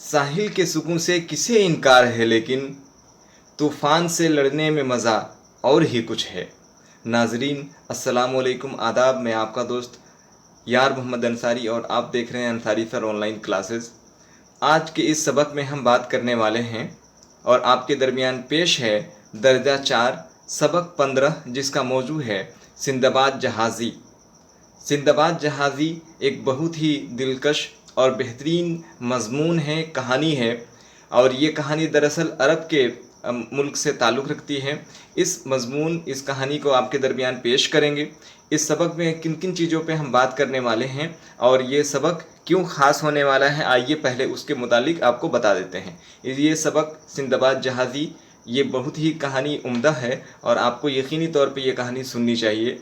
साहिल के सुकून से किसे इनकार है, लेकिन तूफ़ान से लड़ने में मज़ा और ही कुछ है। नाजरीन अस्सलाम वालेकुम, आदाब। मैं आपका दोस्त यार मोहम्मद अंसारी और आप देख रहे हैं अंसारी सर ऑनलाइन क्लासेस। आज के इस सबक में हम बात करने वाले हैं और आपके दरमियान पेश है दर्जा 4 सबक 15, जिसका मौजू है सिंदबाद जहाज़ी। सिंदबाद जहाज़ी एक बहुत ही दिलकश और बेहतरीन मज़मून है, कहानी है। और ये कहानी दरअसल अरब के मुल्क से ताल्लुक़ रखती है। इस कहानी को आपके दरमियान पेश करेंगे। इस सबक में किन किन चीज़ों पे हम बात करने वाले हैं और ये सबक क्यों ख़ास होने वाला है, आइए पहले उसके मुतालिक आपको बता देते हैं। ये सबक सिंदबाद जहाज़ी ये बहुत ही कहानी उम्दा है और आपको यकीनी तौर पे ये कहानी सुननी चाहिए।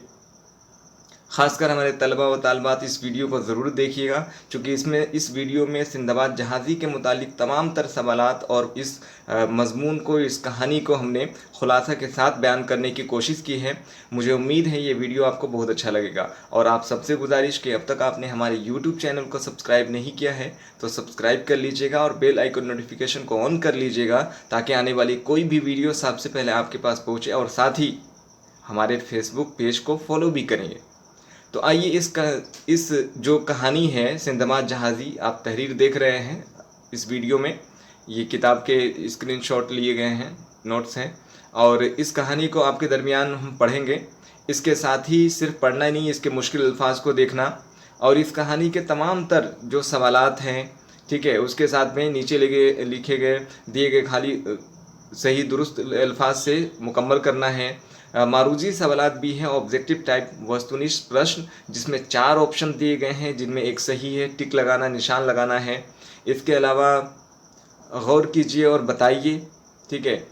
ख़ासकर हमारे तलबा व तालबात इस वीडियो को ज़रूर देखिएगा, क्योंकि इस वीडियो में सिंदबाद जहाज़ी के मुतालिक तमाम तर सवालात और इस मज़मून को, इस कहानी को हमने खुलासा के साथ बयान करने की कोशिश की है। मुझे उम्मीद है ये वीडियो आपको बहुत अच्छा लगेगा। और आप सबसे गुजारिश कि अब तक आपने हमारे यूट्यूब चैनल को सब्सक्राइब नहीं किया है तो सब्सक्राइब कर लीजिएगा और बेल आइकन नोटिफिकेशन को ऑन कर लीजिएगा, ताकि आने वाली कोई भी वीडियो सबसे पहले आपके पास पहुँचे। और साथ ही हमारे फेसबुक पेज को फॉलो भी करेंगे। तो आइए इस जो कहानी है सिंदबाद जहाज़ी, आप तहरीर देख रहे हैं इस वीडियो में, ये किताब के स्क्रीनशॉट लिए गए हैं, नोट्स हैं। और इस कहानी को आपके दरमियान हम पढ़ेंगे। इसके साथ ही सिर्फ पढ़ना ही नहीं, इसके मुश्किल अल्फाज को देखना और इस कहानी के तमाम तर जो सवालात हैं, ठीक है, उसके साथ में नीचे लिखे गए दिए गए खाली सही दुरुस्त अल्फाज से मुकम्मल करना है। मारूजी सवालात भी हैं, ऑब्जेक्टिव टाइप वस्तुनिष्ठ प्रश्न, जिसमें 4 ऑप्शन दिए गए हैं, जिनमें एक सही है, टिक लगाना, निशान लगाना है। इसके अलावा गौर कीजिए और बताइए, ठीक है।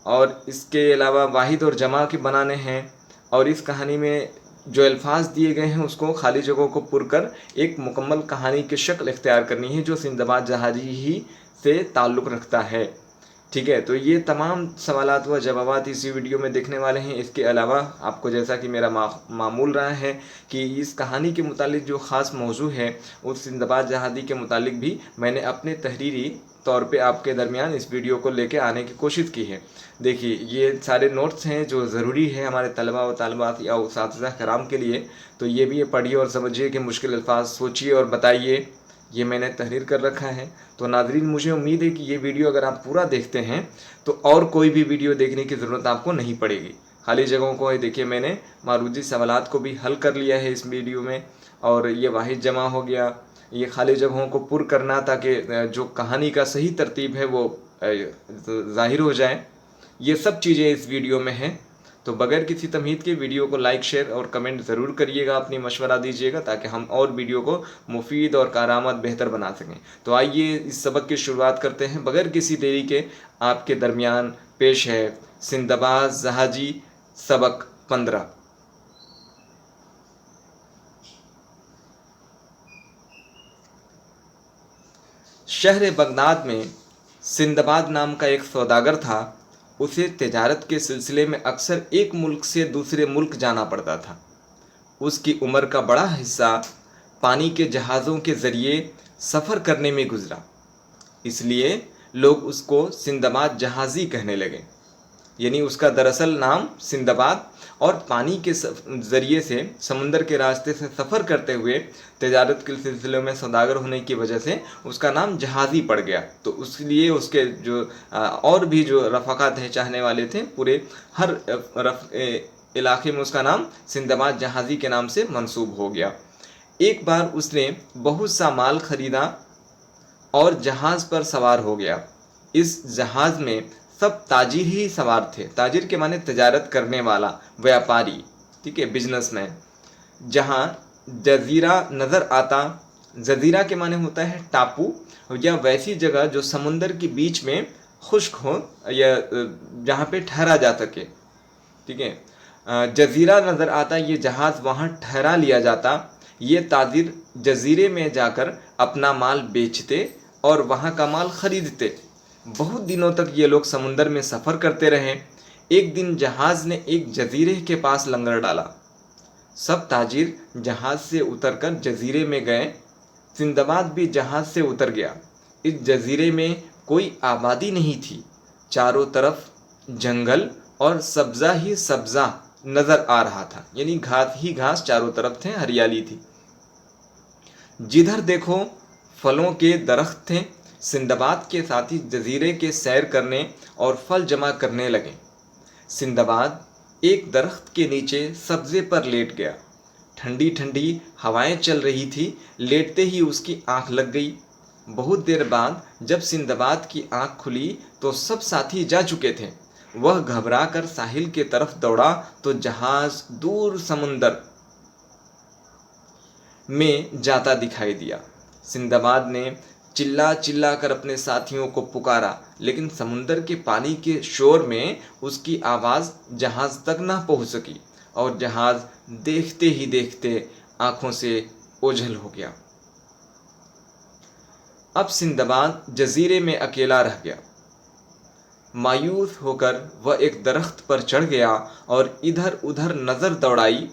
और इसके अलावा वाहिद और जमा के बनाने हैं। और इस कहानी में जो अल्फाज दिए गए हैं उसको खाली जगहों को पुर कर एक मुकम्मल कहानी की शक्ल इख्तियार करनी है, जो सिंदबाद जहाज़ी ही से ताल्लुक़ रखता है, ठीक है। तो ये तमाम सवालात व जवाबात इसी वीडियो में देखने वाले हैं। इसके अलावा आपको, जैसा कि मेरा मामूल रहा है, कि इस कहानी के मुतालिक जो ख़ास मौजू है उस सिंदबाद जहाज़ी के मुतालिक भी मैंने अपने तहरीरी तौर पे आपके दरमियान इस वीडियो को लेके आने की कोशिश की है। देखिए, ये सारे नोट्स हैं जो ज़रूरी है हमारे तलबा व तालिबात या उस्ताज़ा कराम के लिए। तो ये भी पढ़िए और समझिए कि मुश्किल अल्फाज सोचिए और बताइए, ये मैंने तहरीर कर रखा है। तो नाज़रीन, मुझे उम्मीद है कि ये वीडियो अगर आप पूरा देखते हैं तो और कोई भी वीडियो देखने की ज़रूरत आपको नहीं पड़ेगी। खाली जगहों को देखिए, मैंने मारूजी सवालात को भी हल कर लिया है इस वीडियो में। और ये वाहिद जमा हो गया, ये खाली जगहों को पुर करना, ताकि जो कहानी का सही तरतीब है वो ज़ाहिर हो जाए। ये सब चीज़ें इस वीडियो में हैं। तो बगैर किसी तमहीद के वीडियो को लाइक, शेयर और कमेंट ज़रूर करिएगा, अपनी मशवरा दीजिएगा, ताकि हम और वीडियो को मुफीद और कारआमद बेहतर बना सकें। तो आइए इस सबक की शुरुआत करते हैं। बगैर किसी देरी के आपके दरमियान पेश है सिंदबाद जहाज़ी सबक 15। शहर बगदाद में सिंदबाद नाम का एक सौदागर था। उसे तिजारत के सिलसिले में अक्सर एक मुल्क से दूसरे मुल्क जाना पड़ता था। उसकी उम्र का बड़ा हिस्सा पानी के जहाज़ों के ज़रिए सफ़र करने में गुजरा, इसलिए लोग उसको सिंदबाद जहाज़ी कहने लगे। यानी उसका दरअसल नाम सिंदबाद, और पानी के ज़रिए से, समंदर के रास्ते से सफ़र करते हुए तिजारत के सिलसिले में सौदागर होने की वजह से उसका नाम जहाज़ी पड़ गया। तो इसलिए उसके जो और भी जो रफ़ाक़ा थे, चाहने वाले थे, पूरे हर इलाके में उसका नाम सिंदबाद जहाज़ी के नाम से मंसूब हो गया। एक बार उसने बहुत सा माल ख़रीदा और जहाज़ पर सवार हो गया। इस जहाज़ में सब ताजिर ही सवार थे। ताजिर के माने तिजारत करने वाला, व्यापारी, ठीक है, बिजनेसमैन। जहाँ जजीरा नज़र आता, जजीरा के माने होता है टापू, या वैसी जगह जो समुंदर के बीच में खुश्क हो या जहाँ पे ठहरा जा सके, ठीक है। जजीरा नज़र आता, ये जहाज़ वहाँ ठहरा लिया जाता। ये ताजिर जजीरे में जाकर अपना माल बेचते और वहाँ का माल ख़रीदते। बहुत दिनों तक ये लोग समुंदर में सफ़र करते रहे। एक दिन जहाज़ ने एक जजीरे के पास लंगर डाला। सब ताजिर जहाज़ से उतरकर जजीरे में गए। सिंदबाद भी जहाज़ से उतर गया। इस जजीरे में कोई आबादी नहीं थी। चारों तरफ जंगल और सब्जा ही सब्जा नजर आ रहा था, यानी घास ही घास चारों तरफ थे, हरियाली थी। जिधर देखो फलों के दरख्त थे। सिंदबाद के साथी जजीरे के सैर करने और फल जमा करने लगे। सिंदबाद एक दरख्त के नीचे सब्जे पर लेट गया। ठंडी ठंडी हवाएं चल रही थी। लेटते ही उसकी आंख लग गई। बहुत देर बाद जब सिंदबाद की आंख खुली तो सब साथी जा चुके थे। वह घबरा कर साहिल के तरफ दौड़ा तो जहाज दूर समुंदर में जाता दिखाई दिया। सिंदबाद ने चिल्ला चिल्ला कर अपने साथियों को पुकारा, लेकिन समुंदर के पानी के शोर में उसकी आवाज़ जहाज तक ना पहुंच सकी और जहाज देखते ही देखते आंखों से ओझल हो गया। अब सिंदबाद जजीरे में अकेला रह गया। मायूस होकर वह एक दरख्त पर चढ़ गया और इधर उधर नज़र दौड़ाई।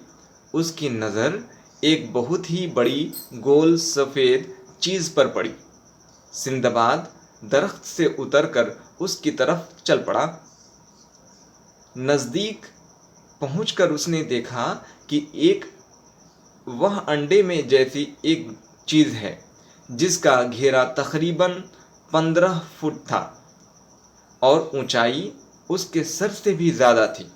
उसकी नज़र एक बहुत ही बड़ी गोल सफ़ेद चीज़ पर पड़ी। सिंदबाद दरख्त से उतरकर उसकी तरफ चल पड़ा। नज़दीक पहुंचकर उसने देखा कि वह अंडे में जैसी एक चीज़ है जिसका घेरा तकरीबन 15 फुट था और ऊंचाई उसके सर से भी ज़्यादा थी।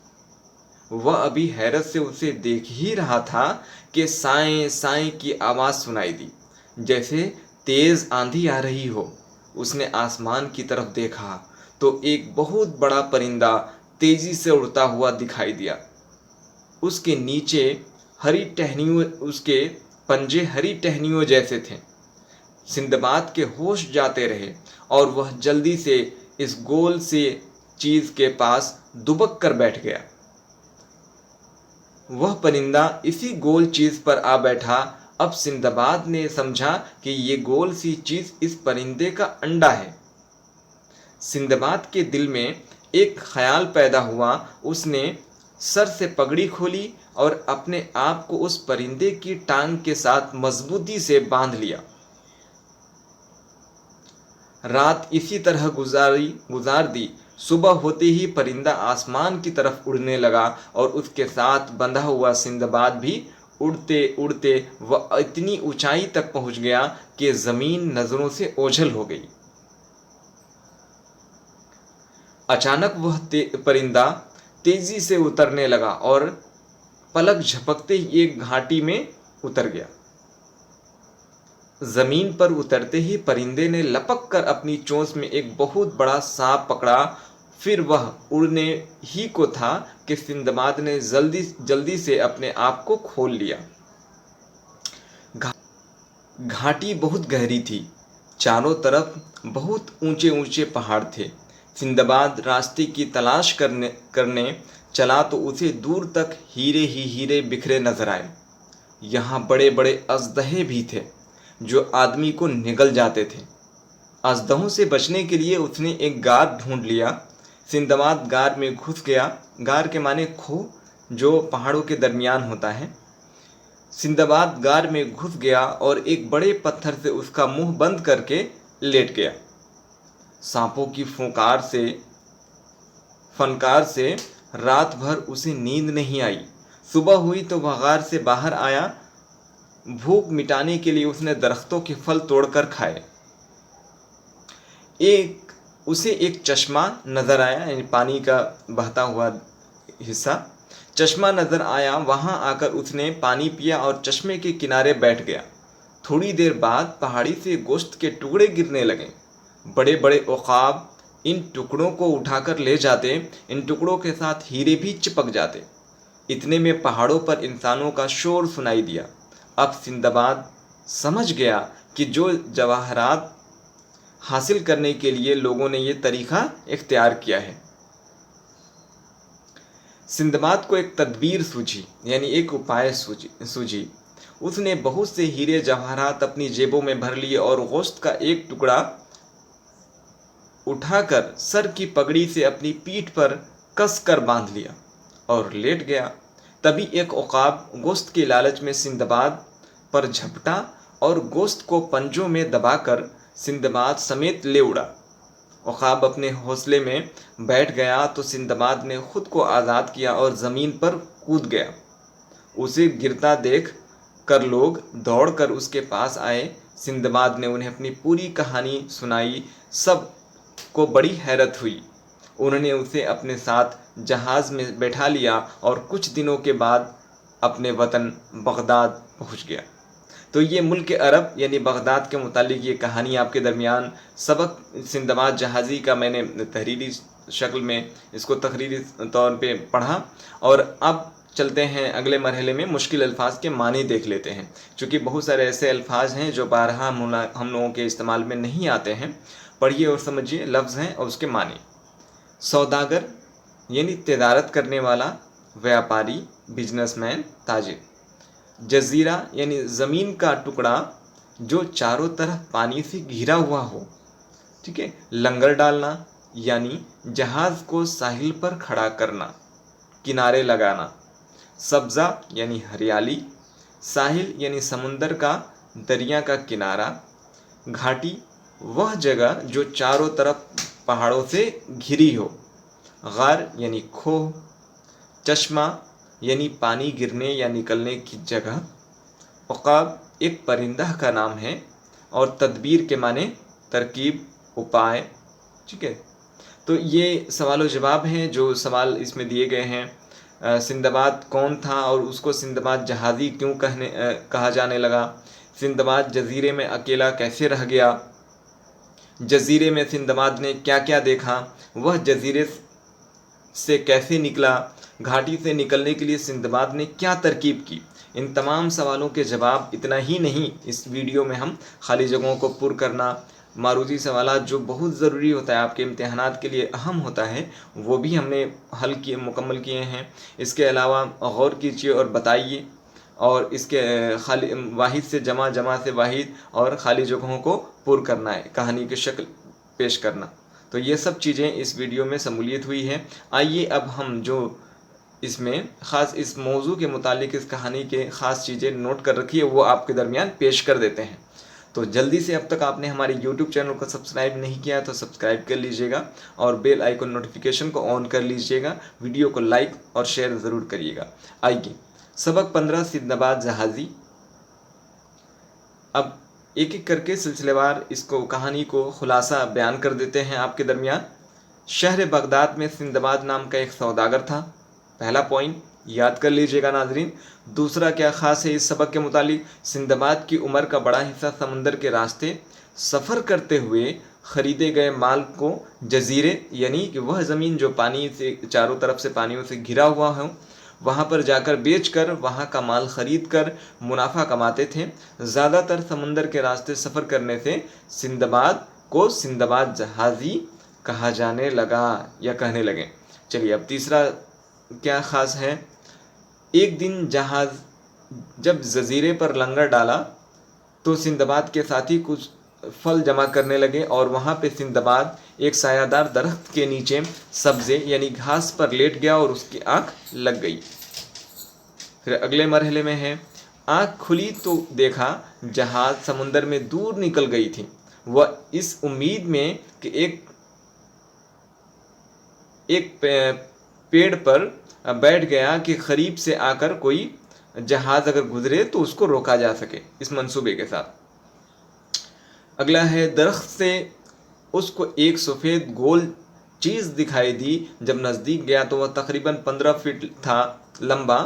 वह अभी हैरत से उसे देख ही रहा था कि साएं साएं की आवाज़ सुनाई दी, जैसे तेज़ आंधी आ रही हो। उसने आसमान की तरफ देखा तो एक बहुत बड़ा परिंदा तेज़ी से उड़ता हुआ दिखाई दिया। उसके नीचे हरी टहनियों, उसके पंजे हरी टहनियों जैसे थे। सिंदबाद के होश जाते रहे और वह जल्दी से इस गोल से चीज़ के पास दुबक कर बैठ गया। वह परिंदा इसी गोल चीज़ पर आ बैठा। अब सिंदबाद ने समझा कि ये गोल सी चीज़ इस परिंदे का अंडा है। सिंदबाद के दिल में एक ख्याल पैदा हुआ। उसने सर से पगड़ी खोली और अपने आप को उस परिंदे की टांग के साथ मजबूती से बांध लिया। रात इसी तरह गुजार दी। सुबह होते ही परिंदा आसमान की तरफ उड़ने लगा और उसके साथ बंधा हुआ सिंदबाद भी उड़ते उड़ते वह इतनी ऊंचाई तक पहुंच गया कि ज़मीन नज़रों से ओझल हो गई। अचानक वह परिंदा तेजी से उतरने लगा और पलक झपकते ही एक घाटी में उतर गया। जमीन पर उतरते ही परिंदे ने लपक कर अपनी चोंच में एक बहुत बड़ा सांप पकड़ा। फिर वह उड़ने ही को था कि सिंदबाद ने जल्दी से अपने आप को खोल लिया। घाटी बहुत गहरी थी। चारों तरफ बहुत ऊंचे ऊंचे पहाड़ थे। सिंदबाद रास्ते की तलाश करने चला तो उसे दूर तक हीरे ही हीरे बिखरे नजर आए। यहाँ बड़े बड़े अजदहे भी थे जो आदमी को निगल जाते थे। अजदहों से बचने के लिए उसने एक गार ढूंढ लिया। सिंदबाद गार में घुस गया। गार के माने खो, जो पहाड़ों के दरमियान होता है। सिंदबाद गार में घुस गया और एक बड़े पत्थर से उसका मुंह बंद करके लेट गया। सांपों की फनकार से रात भर उसे नींद नहीं आई। सुबह हुई तो वह गार से बाहर आया। भूख मिटाने के लिए उसने दरख्तों के फल तोड़कर खाए। उसे एक चश्मा नज़र आया, यानी पानी का बहता हुआ हिस्सा, चश्मा नज़र आया। वहाँ आकर उसने पानी पिया और चश्मे के किनारे बैठ गया। थोड़ी देर बाद पहाड़ी से गोश्त के टुकड़े गिरने लगे। बड़े बड़े उक़ाब इन टुकड़ों को उठाकर ले जाते। इन टुकड़ों के साथ हीरे भी चिपक जाते। इतने में पहाड़ों पर इंसानों का शोर सुनाई दिया। अब सिंदबाद समझ गया कि जो जवाहरात हासिल करने के लिए लोगों ने ये तरीक़ा इख्तियार किया है। सिंदबाद को एक तदबीर सूझी, यानी एक उपाय सूझी। उसने बहुत से हीरे जवाहरात अपनी जेबों में भर लिए और गोश्त का एक टुकड़ा उठाकर सर की पगड़ी से अपनी पीठ पर कस कर बांध लिया और लेट गया। तभी एक उक़ाब गोश्त के लालच में सिंदबाद पर झपटा और गोश्त को पंजों में दबाकर सिंदबाद समेत ले उड़ा। उक़ाब अपने हौसले में बैठ गया तो सिंदबाद ने खुद को आज़ाद किया और ज़मीन पर कूद गया। उसे गिरता देख कर लोग दौड़कर उसके पास आए। सिंदबाद ने उन्हें अपनी पूरी कहानी सुनाई। सब को बड़ी हैरत हुई। उन्होंने उसे अपने साथ जहाज़ में बैठा लिया और कुछ दिनों के बाद अपने वतन बगदाद पहुंच गया। तो ये मुल्क अरब यानी बगदाद के मुतालिक ये कहानी आपके दरमियान सबक सिंदबाद जहाज़ी का मैंने तहरीरी शक्ल में इसको तकरीरी तौर पे पढ़ा। और अब चलते हैं अगले मरहले में, मुश्किल अल्फाज के मानी देख लेते हैं। चूँकि बहुत सारे ऐसे अल्फाज हैं जो बारहा हम लोगों के इस्तेमाल में नहीं आते हैं। पढ़िए और समझिए लफ्ज़ हैं और उसके मानी। सौदागर यानी तिजारत करने वाला, व्यापारी, बिजनेसमैन, ताजिर। जजीरा यानी ज़मीन का टुकड़ा जो चारों तरफ पानी से घिरा हुआ हो। ठीक है। लंगर डालना यानी जहाज़ को साहिल पर खड़ा करना, किनारे लगाना। सब्ज़ा यानी हरियाली। साहिल यानी समुंदर का, दरिया का किनारा। घाटी वह जगह जो चारों तरफ पहाड़ों से घिरी हो। गार यानी खोह। चश्मा यानी पानी गिरने या निकलने की जगह। उक़ाब एक परिंदा का नाम है और तदबीर के माने तरकीब, उपाय। ठीक है। तो ये सवाल जवाब हैं जो सवाल इसमें दिए गए हैं। सिंदबाद कौन था और उसको सिंदबाद जहाज़ी क्यों कहा जाने लगा। सिंदबाद जजीरे में अकेला कैसे रह गया। जजीरे में सिंदबाद ने क्या क्या देखा। वह जजीरे से कैसे निकला। घाटी से निकलने के लिए सिंदबाद ने क्या तरकीब की। इन तमाम सवालों के जवाब इतना ही नहीं, इस वीडियो में हम खाली जगहों को पुर करना, मारूती सवालात जो बहुत ज़रूरी होता है आपके इम्तिहानात के लिए अहम होता है, वो भी हमने हल किए, मुकम्मल किए हैं। इसके अलावा गौर कीजिए और बताइए, और इसके खाली वाहिद से जमा, जमा से वाहिद, और खाली जगहों को पुर करना है, कहानी की शक्ल पेश करना। तो ये सब चीज़ें इस वीडियो में शमूलियत हुई है। आइए अब हम जो इसमें ख़ास इस मौजू के मुतालिक इस कहानी के ख़ास चीज़ें नोट कर रखी है वो आपके दरमियान पेश कर देते हैं। तो जल्दी से, अब तक आपने हमारे YouTube चैनल को सब्सक्राइब नहीं किया तो सब्सक्राइब कर लीजिएगा और बेल आइकन नोटिफिकेशन को ऑन कर लीजिएगा। वीडियो को लाइक और शेयर ज़रूर करिएगा। आइए सबक 15 सिंदबाद जहाज़ी। अब एक एक करके सिलसिलेवार इसको कहानी को खुलासा बयान कर देते हैं आपके दरमियान। शहर बगदाद में सिंदबाद नाम का एक सौदागर था। पहला पॉइंट याद कर लीजिएगा नाजरीन। दूसरा क्या ख़ास है इस सबक के मुतालिक, सिंदबाद की उम्र का बड़ा हिस्सा समंदर के रास्ते सफ़र करते हुए ख़रीदे गए माल को जजीरे यानी कि वह ज़मीन जो पानी से चारों तरफ से पानियों से घिरा हुआ हो वहाँ पर जाकर बेचकर वहाँ का माल ख़रीद कर मुनाफा कमाते थे। ज़्यादातर समंदर के रास्ते सफ़र करने से सिंदबाद को सिंदबाद जहाज़ी कहा जाने लगा या कहने लगे। चलिए अब तीसरा क्या ख़ास है। एक दिन जहाज़ जब जजीरे पर लंगर डाला तो सिंदबाद के साथी कुछ फल जमा करने लगे और वहाँ पे सिंदबाद एक सायादार दरख्त के नीचे सब्ज़े यानी घास पर लेट गया और उसकी आँख लग गई। फिर अगले मरहले में है, आँख खुली तो देखा जहाज़ समुंदर में दूर निकल गई थी। वह इस उम्मीद में कि एक पेड़ पर बैठ गया कि करीब से आकर कोई जहाज़ अगर गुजरे तो उसको रोका जा सके, इस मंसूबे के साथ। अगला है, दरख्त से उसको एक सफ़ेद गोल चीज़ दिखाई दी। जब नज़दीक गया तो वह तकरीबन 15 फीट था लंबा।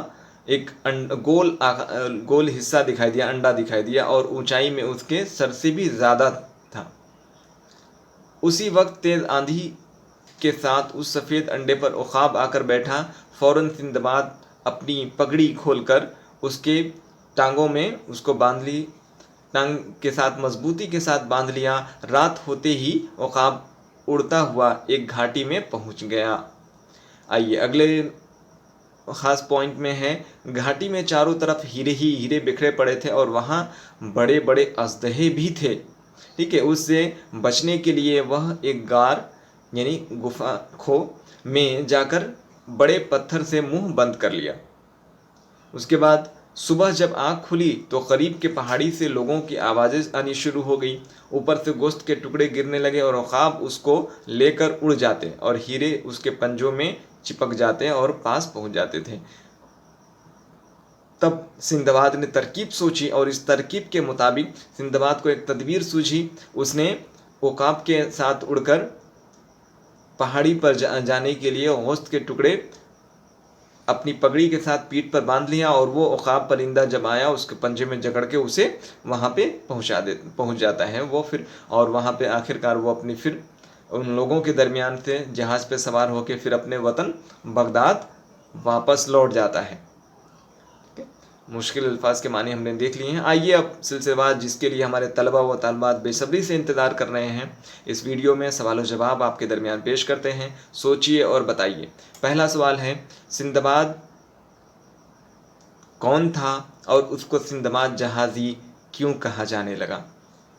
एक गोल हिस्सा दिखाई दिया, अंडा दिखाई दिया, और ऊंचाई में उसके सर से भी ज़्यादा था। उसी वक्त तेज़ आंधी के साथ उस सफ़ेद अंडे पर उक़ाब आकर बैठा। फ़ौरन सिंदबाद अपनी पगड़ी खोलकर उसके टांगों में उसको बांध ली, टांग के साथ मजबूती के साथ बांध लिया। रात होते ही उक़ाब उड़ता हुआ एक घाटी में पहुंच गया। आइए अगले ख़ास पॉइंट में है, घाटी में चारों तरफ हीरे ही हीरे बिखरे पड़े थे और वहाँ बड़े बड़े अजदहे भी थे। ठीक है। उससे बचने के लिए वह एक गार यानी गुफा खो में जाकर बड़े पत्थर से मुंह बंद कर लिया। उसके बाद सुबह जब आँख खुली तो करीब के पहाड़ी से लोगों की आवाज़ें आनी शुरू हो गई। ऊपर से गोश्त के टुकड़े गिरने लगे और उक़ाब उसको लेकर उड़ जाते और हीरे उसके पंजों में चिपक जाते और पास पहुंच जाते थे। तब सिंदबाद ने तरकीब सोची और इस तरकीब के मुताबिक सिंदबाद को एक तदबीर सूझी। उसने उक़ाब के साथ उड़कर पहाड़ी पर जाने के लिए गोश्त के टुकड़े अपनी पगड़ी के साथ पीठ पर बांध लिया और वो उक़ाब परिंदा जब आया उसके पंजे में जकड़ के उसे वहाँ पे पहुँच जाता है वो फिर। और वहाँ पे आखिरकार वो अपनी फिर उन लोगों के दरमियान से जहाज़ पे सवार होकर फिर अपने वतन बगदाद वापस लौट जाता है। मुश्किल अल्फाज के माने हमने देख लिए हैं। आइए अब सिलसिलेवार जिसके लिए हमारे तलबा व तालिबात बेसब्री से इंतज़ार कर रहे हैं, इस वीडियो में सवाल व जवाब आपके दरमियान पेश करते हैं। सोचिए और बताइए। पहला सवाल है, सिंदबाद कौन था और उसको सिंदबाद जहाज़ी क्यों कहा जाने लगा?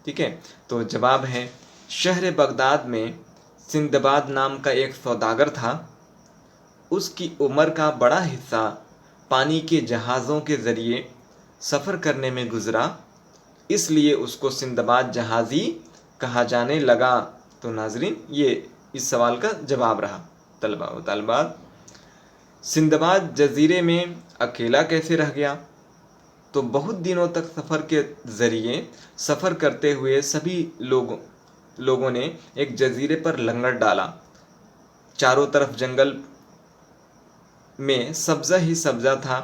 ठीक है, तो जवाब है, शहर बगदाद में सिंदबाद नाम का एक सौदागर था। उसकी उम्र का बड़ा हिस्सा पानी के जहाज़ों के ज़रिए सफ़र करने में गुज़रा, इसलिए उसको सिंदबाद जहाज़ी कहा जाने लगा। तो नाज़रीन, ये इस सवाल का जवाब रहा। तलबा व तालिबात, सिंदबाद जजीरे में अकेला कैसे रह गया? तो बहुत दिनों तक सफ़र के ज़रिए सफ़र करते हुए सभी लोगों ने एक जजीरे पर लंगर डाला। चारों तरफ जंगल में सब्ज़ा ही सब्ज़ा था।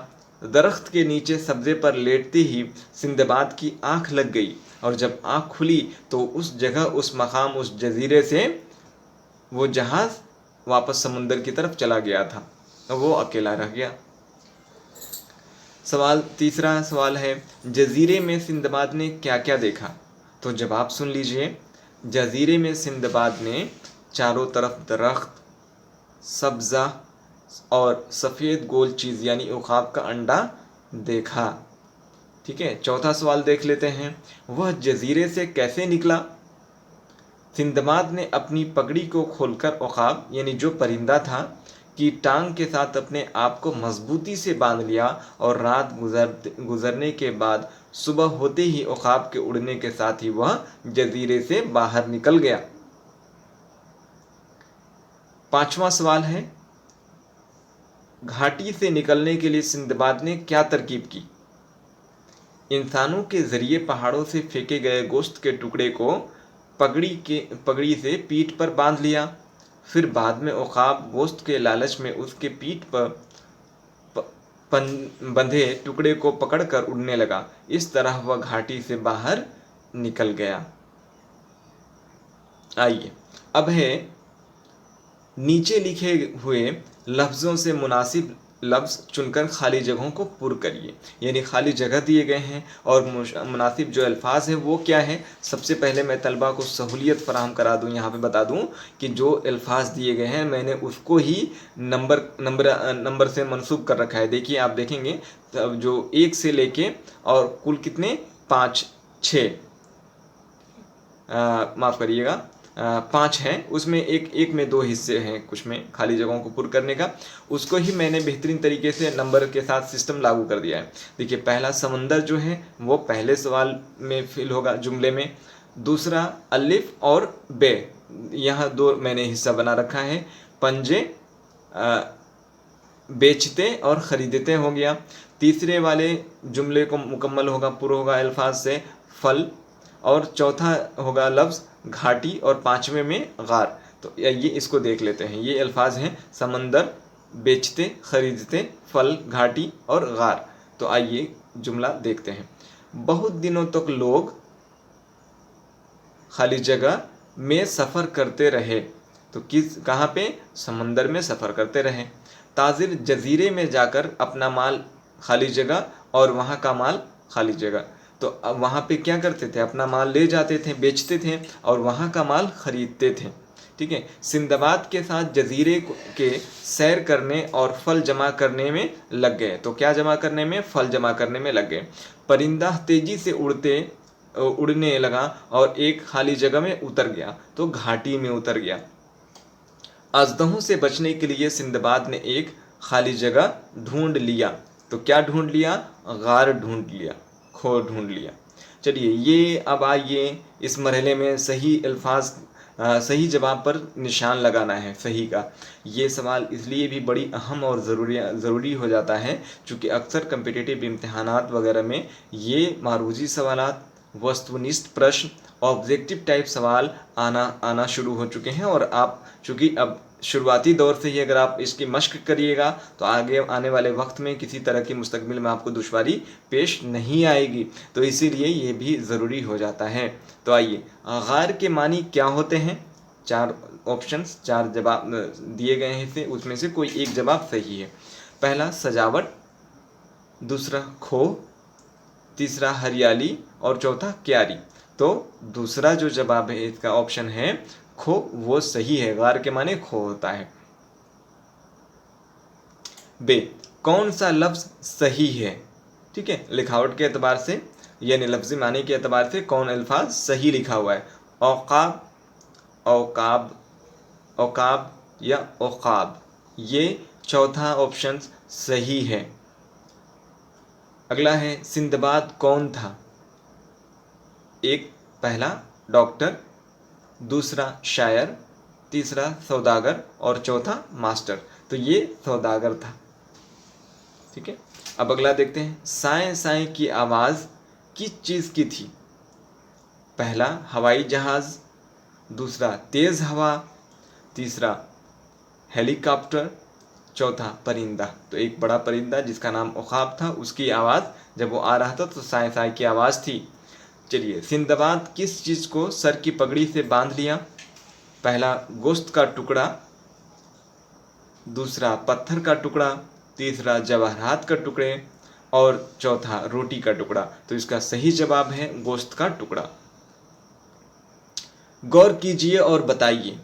दरख्त के नीचे सब्ज़े पर लेटते ही सिंदबाद की आँख लग गई और जब आँख खुली तो उस जगह, उस मकाम, उस जजीरे से वो जहाज़ वापस समुंदर की तरफ चला गया था। वो अकेला रह गया। तीसरा सवाल है, जजीरे में सिंदबाद ने क्या क्या देखा? तो जवाब सुन लीजिए। जजीरे में सिंदबाद ने चारों तरफ दरख्त, सब्ज़ा और सफ़ेद गोल चीज़ यानी उक़ाब का अंडा देखा। ठीक है, चौथा सवाल देख लेते हैं, वह जजीरे से कैसे निकला? सिंदबाद ने अपनी पगड़ी को खोलकर उक़ाब यानी जो परिंदा था की टांग के साथ अपने आप को मजबूती से बांध लिया और रात गुजरने के बाद सुबह होते ही उक़ाब के उड़ने के साथ ही वह जजीरे से बाहर निकल गया। पांचवा सवाल है, घाटी से निकलने के लिए सिंदबाद ने क्या तरकीब की? इंसानों के ज़रिए पहाड़ों से फेंके गए गोश्त के टुकड़े को पगड़ी से पीठ पर बांध लिया। फिर बाद में उक़ाब गोश्त के लालच में उसके पीठ पर बंधे टुकड़े को पकड़कर उड़ने लगा। इस तरह वह घाटी से बाहर निकल गया। आइए अब है, नीचे लिखे हुए लफ्ज़ों से मुनासिब लफ्ज़ चुनकर खाली जगहों को पुर करिए। यानी खाली जगह दिए गए हैं और मुनासिब जो अल्फाज हैं वो क्या है? सबसे पहले मैं तलबा को सहूलियत फ़राहम करा दूँ, यहाँ पे बता दूँ कि जो अल्फाज दिए गए हैं मैंने उसको ही नंबर से मंसूब कर रखा है। देखिए, आप देखेंगे जो 1 से लेके और कुल कितने 5 हैं, उसमें एक में 2 हिस्से हैं, कुछ में खाली जगहों को पुर करने का। उसको ही मैंने बेहतरीन तरीके से नंबर के साथ सिस्टम लागू कर दिया है। देखिए, पहला समंदर जो है वो पहले सवाल में फिल होगा जुमले में। दूसरा अलिफ और बे, यहाँ 2 मैंने हिस्सा बना रखा है। पंजे बेचते और ख़रीदते हो गया। तीसरे वाले जुमले को मुकम्मल होगा, पुर होगा अल्फाज से फल, और चौथा होगा लफ्ज़ घाटी, और 5वें में गार। तो ये इसको देख लेते हैं। ये अल्फाज हैं समंदर, बेचते, ख़रीदते, फल, घाटी और गार। तो आइए जुमला देखते हैं। बहुत दिनों तक लोग खाली जगह में सफ़र करते रहे। तो कहाँ पे? समंदर में सफ़र करते रहे। ताजिर जजीरे में जाकर अपना माल खाली जगह और वहाँ का माल खाली जगह, तो अब वहाँ पे क्या करते थे? अपना माल ले जाते थे, बेचते थे और वहाँ का माल ख़रीदते थे। ठीक है, सिंदबाद के साथ जजीरे के सैर करने और फल जमा करने में लग गए। तो क्या जमा करने में? फल जमा करने में लग गए। परिंदा तेज़ी से उड़ने लगा और एक खाली जगह में उतर गया, तो घाटी में उतर गया। अजदहों से बचने के लिए सिंदबाद ने एक खाली जगह ढूंढ लिया। तो क्या ढूंढ लिया, गार ढूंढ लिया, खो ढूंढ लिया। चलिए ये अब आइए इस मरहले में सही अल्फाज सही जवाब पर निशान लगाना है सही का। ये सवाल इसलिए भी बड़ी अहम और ज़रूरी हो जाता है क्योंकि अक्सर कम्पिटिटिव इम्तहानात वगैरह में ये मारूजी सवालात, वस्तुनिष्ठ प्रश्न, ऑब्जेक्टिव टाइप सवाल आना शुरू हो चुके हैं। और आप चूँकि अब शुरुआती दौर से ही अगर आप इसकी मश्क करिएगा तो आगे आने वाले वक्त में किसी तरह की मुस्तकबिल में आपको दुश्वारी पेश नहीं आएगी, तो इसीलिए ये भी ज़रूरी हो जाता है। तो आइए, गार के मानी क्या होते हैं? 4 ऑप्शंस, 4 जवाब दिए गए हैं इसे, उसमें से कोई एक जवाब सही है। पहला सजावट, दूसरा खो, तीसरा हरियाली और चौथा क्यारी। तो दूसरा जो जवाब है इसका ऑप्शन है खो, वो सही है। गार के माने खो होता है। बे, कौन सा लफ्ज सही है? ठीक है, लिखावट के एतबार से यानी लफ्ज़ी माने के एतबार से कौन अल्फाज सही लिखा हुआ है? औकाब, औकाब, औकाब या औकाब, ये चौथा ऑप्शन सही है। अगला है सिंदबाद कौन था? एक, पहला डॉक्टर, दूसरा शायर, तीसरा सौदागर और चौथा मास्टर। तो ये सौदागर था। ठीक है, अब अगला देखते हैं, साएं साएं की आवाज़ किस चीज़ की थी? पहला हवाई जहाज़, दूसरा तेज़ हवा, तीसरा हेलीकॉप्टर, चौथा परिंदा। तो एक बड़ा परिंदा जिसका नाम उखाब था, उसकी आवाज़ जब वो आ रहा था तो साएं साएं की आवाज़ थी। चलिए, सिंदबाद किस चीज़ को सर की पगड़ी से बांध लिया? पहला गोश्त का टुकड़ा, दूसरा पत्थर का टुकड़ा, तीसरा जवाहरात का टुकड़े और चौथा रोटी का टुकड़ा। तो इसका सही जवाब है गोश्त का टुकड़ा। गौर कीजिए और बताइए।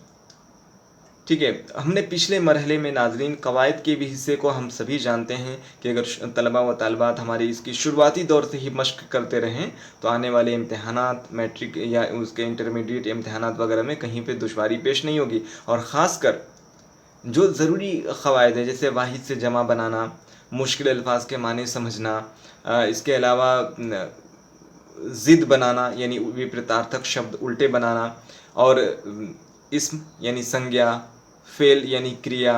ठीक है, हमने पिछले मरहले में नाजरीन कवायद के भी हिस्से को हम सभी जानते हैं कि अगर तलबा व तालबात हमारे इसकी शुरुआती दौर से ही मश्क करते रहें तो आने वाले इम्तहानात, मैट्रिक या उसके इंटरमीडिएट इम्तहानात वगैरह में कहीं पे दुश्वारी पेश नहीं होगी। और ख़ासकर जो ज़रूरी क़वायद है जैसे वाहिद से जमा बनाना, मुश्किल अल्फाज के माने समझना, इसके अलावा ज़िद बनाना यानी विपरीतार्थक शब्द उल्टे बनाना, और इस्म यानी संज्ञा, फ़ेल यानी क्रिया,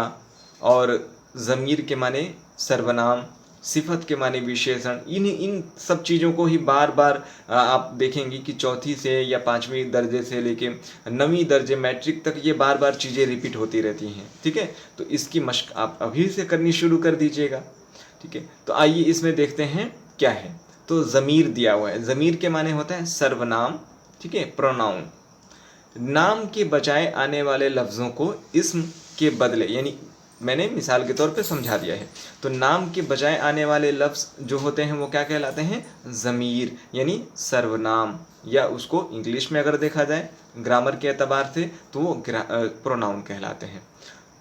और ज़मीर के माने सर्वनाम, सिफत के माने विशेषण, इन सब चीज़ों को ही बार बार आप देखेंगे कि चौथी से या 5वीं दर्जे से लेके 9वीं दर्जे मैट्रिक तक ये बार बार चीज़ें रिपीट होती रहती हैं। ठीक है, तो इसकी मश्क आप अभी से करनी शुरू कर दीजिएगा। ठीक है, तो आइए इसमें देखते हैं क्या है। तो ज़मीर दिया हुआ है, ज़मीर के माने होता है सर्वनाम। ठीक है, प्रोनाउन। नाम के बजाय आने वाले लफ्ज़ों को इस्म के बदले, यानी मैंने मिसाल के तौर पे समझा दिया है, तो नाम के बजाय आने वाले लफ्ज़ जो होते हैं वो क्या कहलाते हैं? ज़मीर यानी सर्वनाम, या उसको इंग्लिश में अगर देखा जाए ग्रामर के एतबार से तो वो प्रोनाउन कहलाते हैं।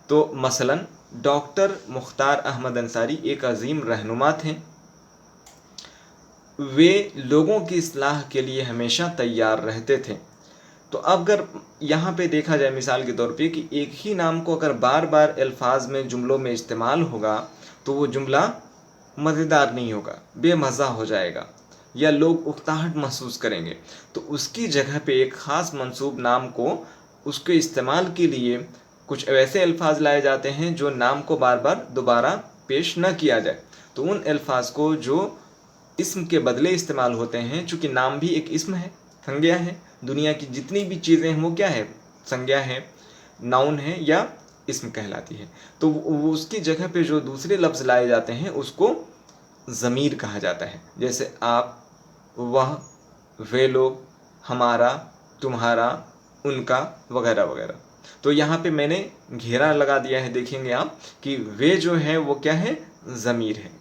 तो मसलन डॉक्टर मुख्तार अहमद अंसारी एक अजीम रहनुमा थे। वे लोगों की इस्लाह के लिए हमेशा तैयार रहते थे। तो अगर यहाँ पे देखा जाए मिसाल के तौर पे कि एक ही नाम को अगर बार बार अल्फाज में, जुमलों में इस्तेमाल होगा तो वो जुमला मज़ेदार नहीं होगा, बेमज़ा हो जाएगा या लोग उकताहट महसूस करेंगे। तो उसकी जगह पे एक ख़ास मंसूब नाम को उसके इस्तेमाल के लिए कुछ वैसे अल्फाज लाए जाते हैं जो नाम को बार बार दोबारा पेश न किया जाए। तो उन अल्फाज को जो इस्म के बदले इस्तेमाल होते हैं, चूँकि नाम भी एक इस्म है, संज्ञा है, दुनिया की जितनी भी चीज़ें हैं वो क्या है? संज्ञा है, नाउन है या इस्म कहलाती है। तो वो उसकी जगह पे जो दूसरे लफ्ज़ लाए जाते हैं उसको ज़मीर कहा जाता है। जैसे आप, वह, वे लोग, हमारा, तुम्हारा, उनका वगैरह वगैरह। तो यहाँ पे मैंने घेरा लगा दिया है, देखेंगे आप कि वे जो है वो क्या है? ज़मीर है।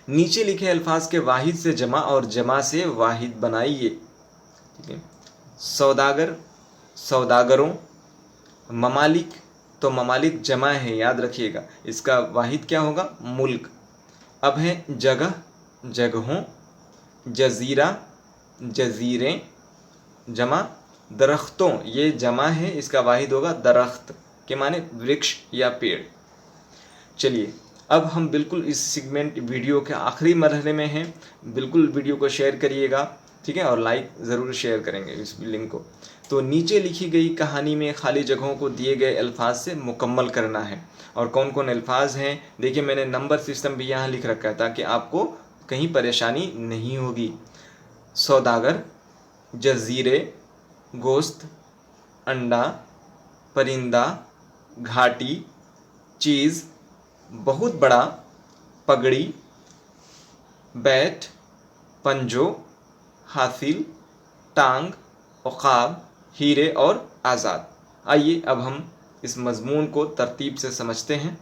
नीचे लिखे अल्फाज के वाहिद से जमा और जमा से वाहिद बनाइए। ठीक है, सौदागर, सौदागरों, ममालिक, तो ममालिक जमा है, याद रखिएगा, इसका वाहिद क्या होगा? मुल्क। अब है जगह, जगहों, जजीरा, जजीरें, जमा दरख्तों, ये जमा है, इसका वाहिद होगा दरख्त के माने वृक्ष या पेड़। चलिए अब हम बिल्कुल इस सेगमेंट वीडियो के आखिरी मरहले में हैं। बिल्कुल वीडियो को शेयर करिएगा, ठीक है, और लाइक ज़रूर शेयर करेंगे इस लिंक को। तो नीचे लिखी गई कहानी में खाली जगहों को दिए गए अल्फाज से मुकम्मल करना है। और कौन कौन अल्फाज हैं देखिए, मैंने नंबर सिस्टम भी यहाँ लिख रखा है ताकि आपको कहीं परेशानी नहीं होगी। सौदागर, जजीरे, गोश्त, अंडा, परिंदा, घाटी, चीज़, बहुत बड़ा, पगड़ी, बैट, पंजो, हासिल, टांग, औकाब, हीरे और आज़ाद। आइए अब हम इस मज़मून को तरतीब से समझते हैं।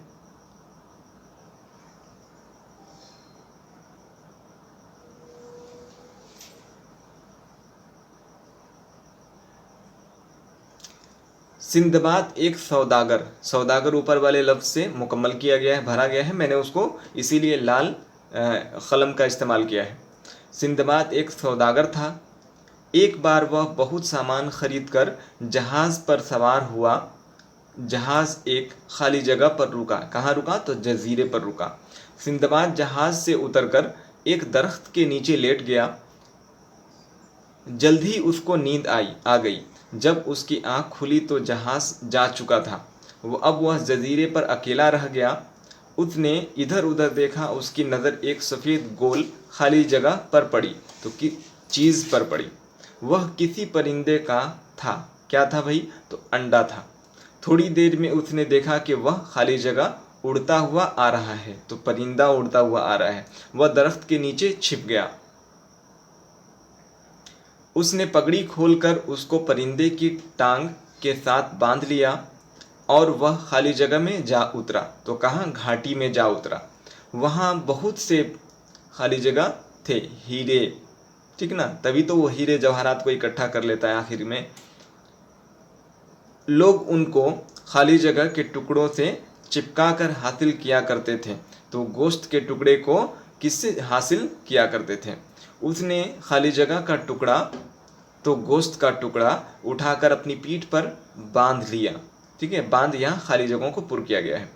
सिंदबाद एक सौदागर, सौदागर ऊपर वाले लफ्ज़ से मुकम्मल किया गया है, भरा गया है, मैंने उसको इसीलिए लाल कलम का इस्तेमाल किया है। सिंदबाद एक सौदागर था। एक बार वह बहुत सामान खरीद कर जहाज़ पर सवार हुआ। जहाज़ एक खाली जगह पर रुका। कहाँ रुका? तो जजीरे पर रुका। सिंदबाद जहाज़ से उतरकर एक दरख्त के नीचे लेट गया। जल्द ही उसको नींद आ गई। जब उसकी आंख खुली तो जहाज़ जा चुका था। अब वह जजीरे पर अकेला रह गया। उसने इधर उधर देखा। उसकी नज़र एक सफ़ेद गोल खाली जगह पर पड़ी। तो चीज़ पर पड़ी। वह किसी परिंदे का था। क्या था भाई? तो अंडा था। थोड़ी देर में उसने देखा कि वह खाली जगह उड़ता हुआ आ रहा है। तो परिंदा उड़ता हुआ आ रहा है। वह दरख्त के नीचे छिप गया। उसने पगड़ी खोलकर उसको परिंदे की टांग के साथ बांध लिया और वह खाली जगह में जा उतरा। तो कहाँ? घाटी में जा उतरा। वहाँ बहुत से खाली जगह थे, हीरे, ठीक ना, तभी तो वो हीरे जवाहरात को इकट्ठा कर लेता है आखिर में। लोग उनको खाली जगह के टुकड़ों से चिपका कर हासिल किया करते थे। तो गोश्त के टुकड़े को किससे हासिल किया करते थे? उसने खाली जगह का टुकड़ा, तो गोश्त का टुकड़ा उठाकर अपनी पीठ पर बांध लिया। ठीक है, बांध यहाँ खाली जगहों को पुर किया गया है।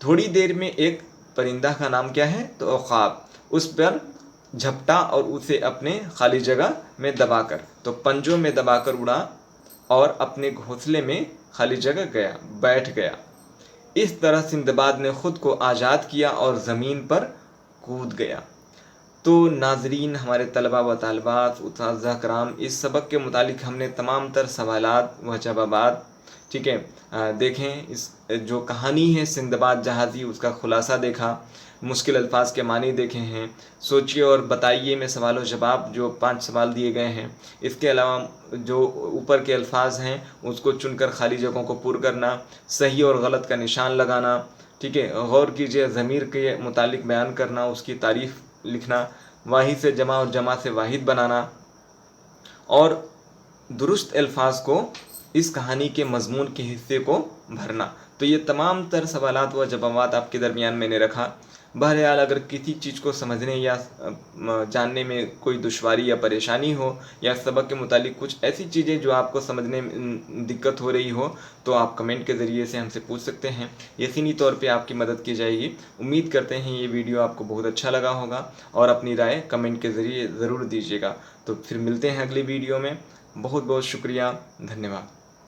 थोड़ी देर में एक परिंदा का नाम क्या है? तो औकाब, उस पर झपटा और उसे अपने खाली जगह में दबाकर, तो पंजों में दबाकर उड़ा और अपने घोंसले में खाली जगह गया, बैठ गया। इस तरह सिंदबाद ने खुद को आज़ाद किया और ज़मीन पर कूद गया। तो नाजरीन, हमारे तलबा व तालिबात, उस्ताज़ कराम, इस सबक के मुतालिक हमने तमाम तर सवालात व जवाबात, ठीक है, देखें। इस जो कहानी है सिंदबाद जहाज़ी, उसका खुलासा देखा, मुश्किल अल्फाज के मानी देखे हैं। सोचिए और बताइए में सवाल व जवाब जो 5 सवाल दिए गए हैं। इसके अलावा जो ऊपर के अल्फाज हैं उसको चुनकर खाली जगहों को पुर करना, सही और गलत का निशान लगाना, ठीक है, गौर कीजिए, ज़मीर के मुतालिक बयान करना, उसकी तारीफ़ लिखना, वाहिद से जमा और जमा से वाहिद बनाना, और दुरुस्त अल्फाज को इस कहानी के मज़मून के हिस्से को भरना। तो ये तमाम तर सवालात व जवाबात आपके दरमियान मैंने रखा। बहरहाल अगर किसी चीज़ को समझने या जानने में कोई दुश्वारी या परेशानी हो, या सबक के मुतालिक कुछ ऐसी चीज़ें जो आपको समझने में दिक्कत हो रही हो, तो आप कमेंट के ज़रिए से हमसे पूछ सकते हैं। यकीनी तौर पे आपकी मदद की जाएगी। उम्मीद करते हैं ये वीडियो आपको बहुत अच्छा लगा होगा और अपनी राय कमेंट के ज़रिए ज़रूर दीजिएगा। तो फिर मिलते हैं अगली वीडियो में। बहुत बहुत शुक्रिया, धन्यवाद।